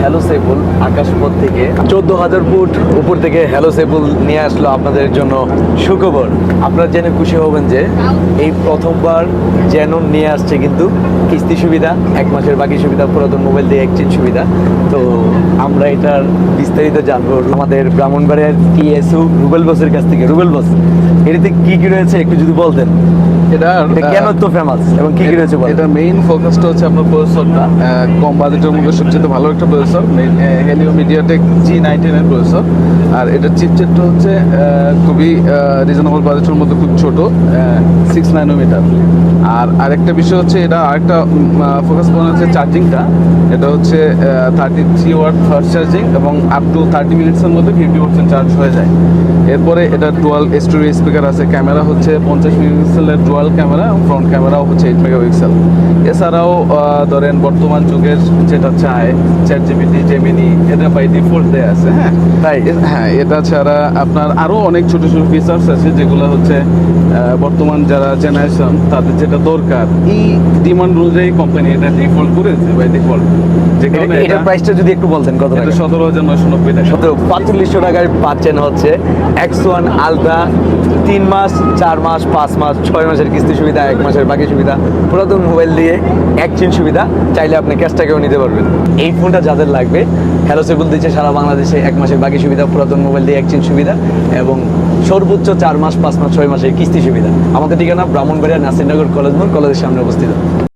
Hello সেবুল আকাশপথ থেকে 14,000 foot উপর থেকে হ্যালো সেবুল নিয়ে আসলো আপনাদের জন্য সুখবর। আপনারা জেনে খুশি হবেন যে এই প্রথমবার জ্যানন নিয়ে আসছে কিন্তু কিস্তি সুবিধা, 1 মাসের বাকি সুবিধা, পুরাতন মোবাইল দিয়ে এক্সচেঞ্জ সুবিধা। তো আমরা এটার বিস্তারিত জানবো আমাদের ব্রাহ্মণবাড়িয়ার টিএসইউ রুবেল বসের কাছ থেকে। রুবেল বস, এটাতে কি কি রয়েছে একটু যদি বলতেন। এটা কেন তো ফেমাস এবং কি কি রয়েছে বলেন। এটা মেইন ফোকাসটা হচ্ছে আপনার প্রসেসরটা, কম বাজেটের মধ্যে সবচেয়ে ভালো একটা প্রসেসর, হেলিও মিডিয়াটেক G99 এর প্রসেসর। আর এটার চিপসেটটা হচ্ছে খুবই রিজনেবল বাজেটের মধ্যে, খুব ছোট, 6 ন্যানোমিটার। আর আরেকটা বিষয় হচ্ছে এটা আরেকটা ফোকাস করা হচ্ছে চার্জিংটা। এটা হচ্ছে 33 ওয়াট ফাস্ট চার্জিং এবং আপ টু 30 মিনিটসের মধ্যে 50% চার্জ হয়ে যায়। এরপরে এটা ডুয়াল স্টোরেজ স্পিকার আছে, ক্যামেরা হচ্ছে 50 মেগাপিক্সেলের ডুয়াল ক্যামেরা, ফ্রন্ট ক্যামেরাও হচ্ছে 8 মেগাপিক্সেল। এছাড়াও ধরেন বর্তমান যুগের যেটা চায় চ্যাটজিপিটি, জেমিনি, এটা বাই ডিফল্ট দেয়া আছে। হ্যাঁ তাই হ্যাঁ, এটা ছাড়া আপনার আরও অনেক ছোট ছোট ফিচার্স আছে যেগুলো হচ্ছে বর্তমান যারা জেনারেশন তাদের যেটা দরকার, এই ডিমান্ড অনুযায়ী কোম্পানি এটা ডিফল্ট করেছে বাই ডিফল্ট। যে কারণে এটার প্রাইসটা যদি একটু বলতেন কত টাকা। 17,990 টাকা। 4500 টাকায় পাচ্ছেন হচ্ছে X1 আলট্রা, 3 মাস, 4 মাস, 5 মাস, 6 মাসের কিস্তি সুবিধা, 1 মাসের বাকি সুবিধা, পুরাতন মোবাইল দিয়ে এক্সচেঞ্জ সুবিধা, চাইলে আপনি ক্যাশ টাকাও নিতে পারবেন। এই ফোনটা যাদের লাগবে, হ্যালো সেবুল দিচ্ছে সারা বাংলাদেশে 1 মাসের বাকি সুবিধা, পুরাতন মোবাইল দিয়ে এক্সচেঞ্জ সুবিধা এবং সর্বোচ্চ 4 মাস, 5 মাস, 6 মাসের কিস্তি সুবিধা। আমাদের ঠিকানা ব্রাহ্মণবাড়িয়া নাসিরনগর কলেজ মোড়, কলেজের সামনে অবস্থিত।